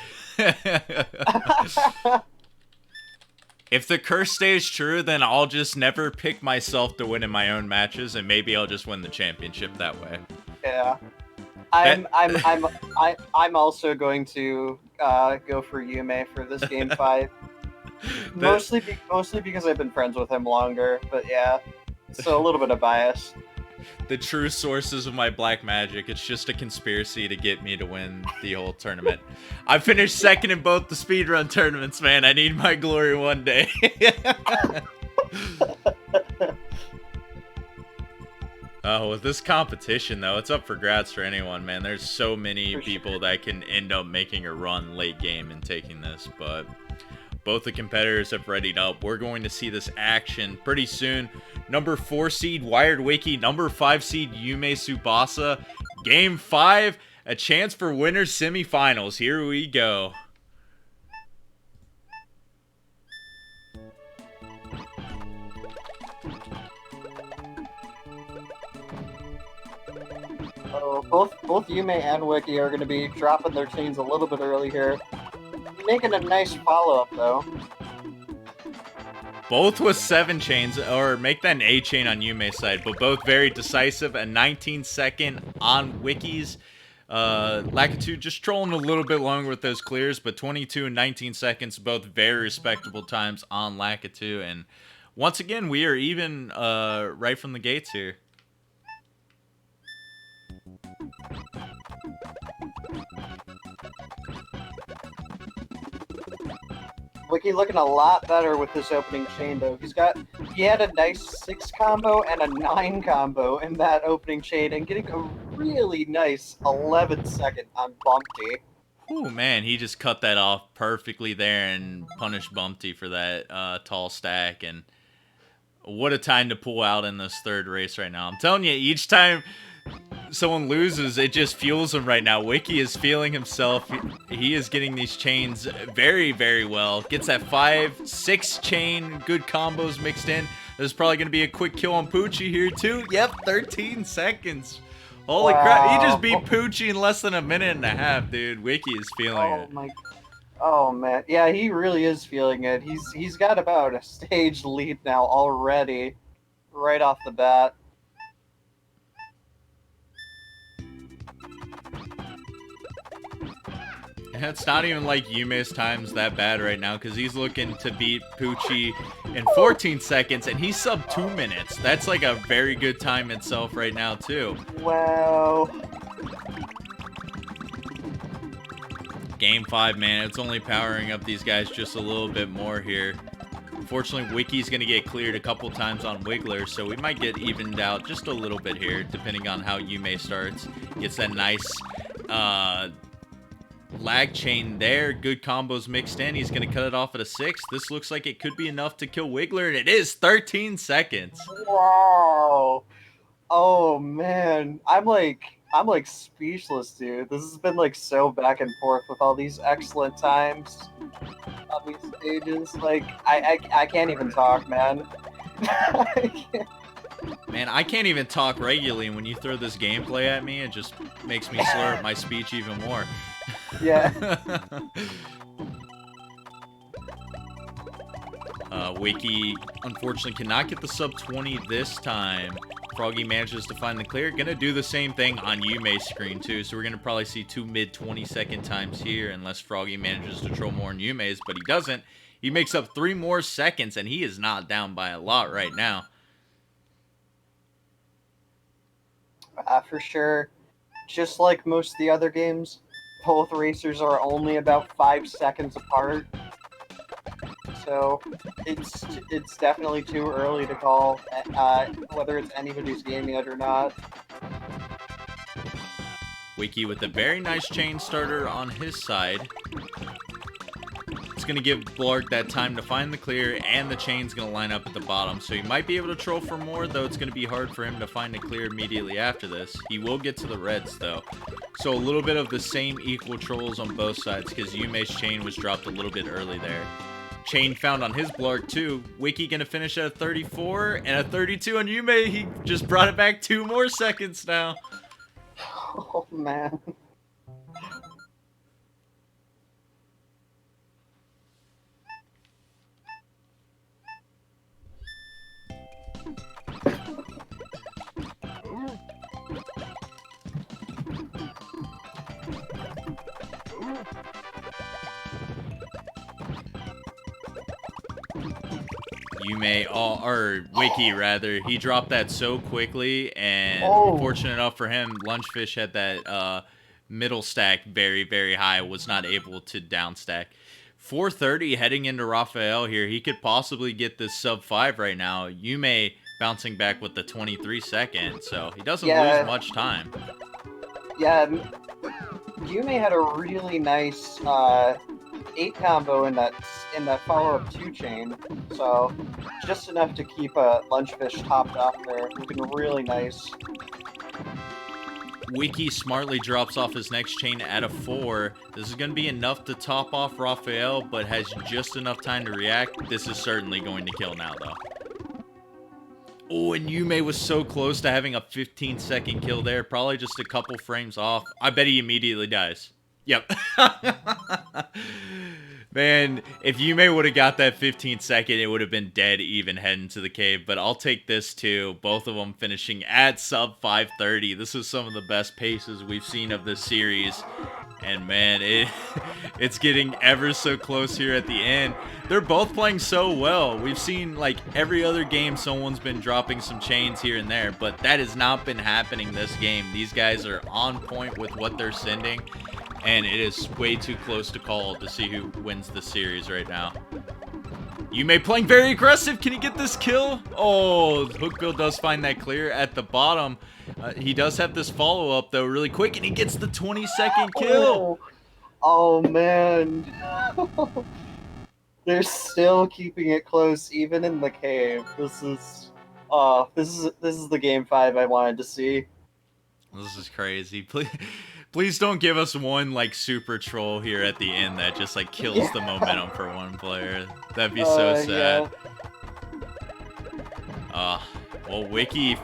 If the curse stays true, then I'll just never pick myself to win in my own matches, and maybe I'll just win the championship that way. Yeah. I'm also going to go for Yume for this Game 5. Mostly because I've been friends with him longer, but yeah. So a little bit of bias. The true sources of my black magic. It's just a conspiracy to get me to win the whole tournament. I finished second in both the speedrun tournaments, man. I need my glory one day. Oh, with this competition, though, it's up for grabs for anyone, man. There's so many people that can end up making a run late game and taking this, but both the competitors have readied up. We're going to see this action pretty soon. Number 4 seed WiredWicky, number 5 seed YumeTsubasa. Game 5, a chance for winners semifinals. Here we go. Oh, both Yume and Wiki are going to be dropping their chains a little bit early here. Making a nice follow-up, though. Both with 7 chains, or make that an 8 chain on Yume's side, but both very decisive. A 19-second on Wiki's. Lakitu just trolling a little bit longer with those clears, but 22 and 19 seconds, both very respectable times on Lakitu. And once again, we are even right from the gates here. Wiki looking a lot better with this opening chain, though. He had a nice 6 combo and a 9 combo in that opening chain, and getting a really nice 11-second on Bumpty. Ooh, man, he just cut that off perfectly there and punished Bumpty for that tall stack. And what a time to pull out in this third race right now. I'm telling you, each time someone loses, it just fuels him right now. Wiki is feeling himself. He is getting these chains very, very well. Gets that 5, 6 chain, good combos mixed in. There's probably going to be a quick kill on Poochie here too. Yep, 13 seconds. Holy crap, he just beat Poochie in less than a minute and a half, dude. Wiki is feeling it. Oh man, yeah, he really is feeling it. He's got about a stage lead now already, right off the bat. It's not even like Yume's time's that bad right now, because he's looking to beat Poochie in 14 seconds, and he's sub 2 minutes. That's like a very good time itself right now, too. Wow. Game 5, man. It's only powering up these guys just a little bit more here. Unfortunately, Wiki's going to get cleared a couple times on Wiggler, so we might get evened out just a little bit here, depending on how Yume starts. Gets that nice lag chain there. Good combos mixed in. He's going to cut it off at a 6. This looks like it could be enough to kill Wiggler, and it is 13 seconds. Wow. Oh, man. I'm like speechless, dude. This has been like so back and forth with all these excellent times on these stages. Like, I can't even talk, man. Man, I can't even talk regularly, and when you throw this gameplay at me, it just makes me slur up my speech even more. Yeah. Wiki, unfortunately, cannot get the sub 20 this time. Froggy manages to find the clear. Gonna do the same thing on Yume's screen, too. So we're gonna probably see 2 mid 20-second times here, unless Froggy manages to troll more on Yume's, but he doesn't. He makes up 3 more seconds, and he is not down by a lot right now. For sure. Just like most of the other games, both racers are only about 5 seconds apart. So it's definitely too early to call whether it's anybody's game yet or not. Wiki with a very nice chain starter on his side. It's going to give Blarg that time to find the clear, and the chain's going to line up at the bottom. So he might be able to troll for more, though it's going to be hard for him to find a clear immediately after this. He will get to the reds, though. So a little bit of the same equal trolls on both sides, because Yume's chain was dropped a little bit early there. Chain found on his Blarg, too. Wiki going to finish at a 34, and a 32 on Yume. He just brought it back 2 more seconds now. Oh, man. Yume, or Wiki rather, he dropped that so quickly, and fortunate enough for him, Lunchfish had that middle stack very, very high, was not able to down stack. 430 heading into Raphael here. He could possibly get this sub 5 right now. Yume bouncing back with the 23 second, so he doesn't lose much time. Yeah, Yume had a really nice 8 combo in that follow-up 2 chain, so just enough to keep Lunchfish topped off there, looking really nice. Wiki smartly drops off his next chain at a 4. This is going to be enough to top off Raphael, but has just enough time to react. This is certainly going to kill now, though. Oh, and Yume was so close to having a 15-second kill there. Probably just a couple frames off. I bet he immediately dies. Yep. Man, if Yume would have got that 15-second, it would have been dead even heading to the cave. But I'll take this too. Both of them finishing at sub 530. This is some of the best paces we've seen of this series. And man, it's getting ever so close here at the end. They're both playing so well. We've seen, like, every other game someone's been dropping some chains here and there, but that has not been happening this game. These guys are on point with what they're sending, and it is way too close to call to see who wins the series right now. Yume playing very aggressive. Can he get this kill? Oh, Hookbill does find that clear at the bottom. He does have this follow-up, though, really quick, and he gets the 20-second kill. Oh man. They're still keeping it close, even in the cave. This is the game 5 I wanted to see. This is crazy. Please don't give us one, like, super troll here at the end that just, like, kills the momentum for one player. That'd be so sad. Yeah. Well, Wiki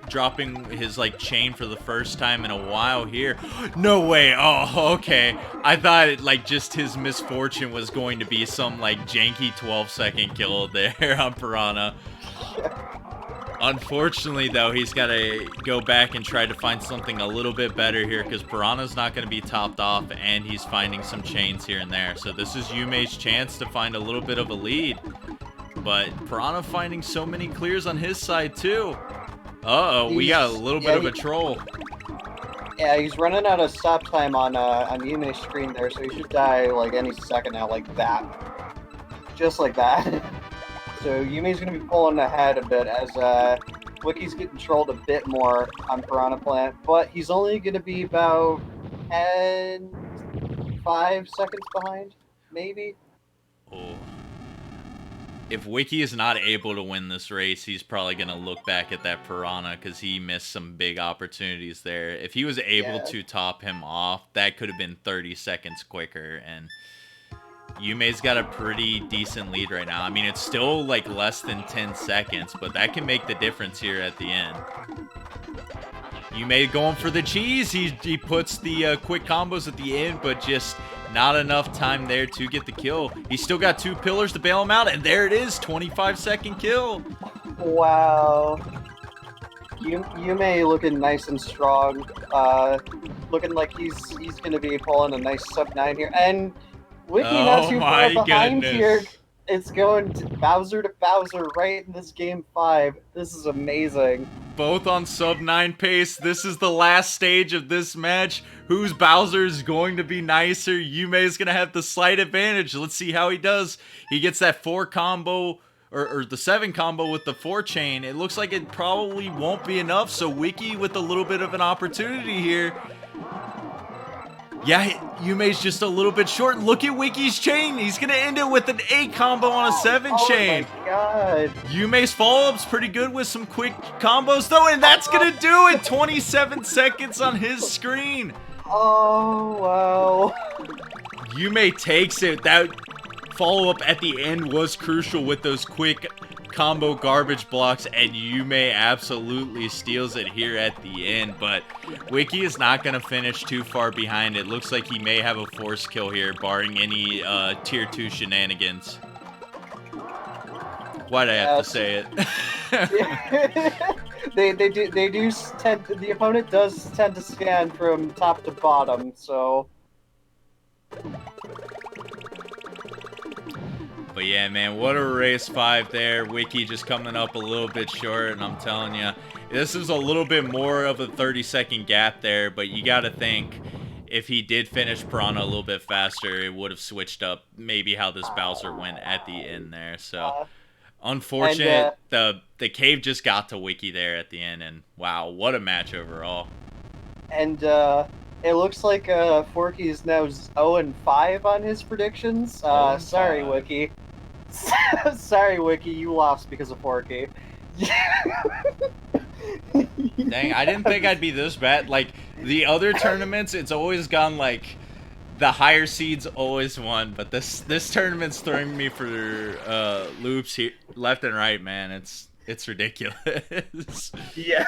dropping his, like, chain for the first time in a while here. No way. Oh, okay. I thought it, like, just his misfortune was going to be some, like, janky 12-second kill there on Piranha. Unfortunately, though, he's got to go back and try to find something a little bit better here because Piranha's not going to be topped off, and he's finding some chains here and there. So this is Yume's chance to find a little bit of a lead. But Piranha finding so many clears on his side, too. Uh-oh, we got a little bit of a troll. Yeah, he's running out of stop time on Yume's screen there, so he should die, like, any second now, like that. Just like that. So Yume's going to be pulling ahead a bit as Wiki's getting trolled a bit more on Piranha Plant, but he's only going to be about 5 seconds behind, maybe. Oh. If Wiki is not able to win this race, he's probably going to look back at that Piranha because he missed some big opportunities there. If he was able to top him off, that could have been 30 seconds quicker, and Yume's got a pretty decent lead right now. I mean, it's still, like, less than 10 seconds, but that can make the difference here at the end. Yume going for the cheese. He puts the quick combos at the end, but just not enough time there to get the kill. He's still got 2 pillars to bail him out, and there it is, 25-second kill. Wow. Yume looking nice and strong. Looking like he's going to be pulling a nice sub-9 here. And Wiki not too far behind here. It's going to Bowser right in this game 5. This is amazing. Both on sub-9 pace. This is the last stage of this match. Whose Bowser is going to be nicer? Yume is going to have the slight advantage. Let's see how he does. He gets that 4 combo, or the 7 combo with the 4 chain. It looks like it probably won't be enough, so Wiki with a little bit of an opportunity here. Yeah, Yume's just a little bit short. Look at Wiki's chain. He's going to end it with an 8 combo on a 7 chain. Oh my god. Yume's follow-up's pretty good with some quick combos, though, and that's going to do it. 27 seconds on his screen. Oh, wow. Yume takes it. That follow-up at the end was crucial with those quick combo garbage blocks, and Yume absolutely steals it here at the end, but Wiki is not going to finish too far behind. It looks like he may have a force kill here, barring any tier 2 shenanigans. Why'd I have to say it? they do tend, the opponent does tend to scan from top to bottom, so. But yeah, man, what a race 5 there. Wiki just coming up a little bit short, and I'm telling you, this is a little bit more of a 30-second gap there, but you got to think if he did finish Piranha a little bit faster, it would have switched up maybe how this Bowser went at the end there. So, unfortunate. The cave just got to Wiki there at the end, and wow, what a match overall. And it looks like Forky is now 0-5 on his predictions. Sorry, Wiki. Sorry, Wiki, you lost because of Forky. Dang, I didn't think I'd be this bad. Like, the other tournaments, it's always gone, like, the higher seeds always won, but this tournament's throwing me for loops here, left and right, man. It's ridiculous. Yeah.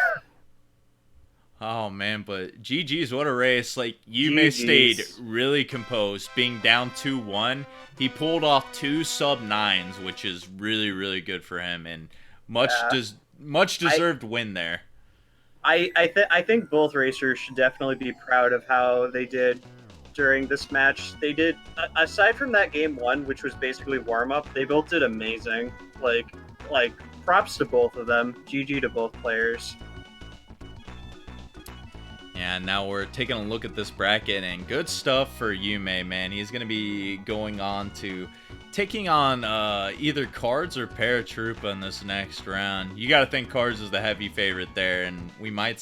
Oh man, but GG's, what a race. Like, Yume stayed really composed, being down 2-1. He pulled off 2 sub-9s, which is really, really good for him, and much deserved win there. I think both racers should definitely be proud of how they did during this match. They did, aside from that game 1, which was basically warm-up, they both did amazing. Like props to both of them. GG to both players. And now we're taking a look at this bracket, and good stuff for Yume, man. He's going to be going on to taking on either Cards or Paratroopa in this next round. You got to think Cards is the heavy favorite there, and we might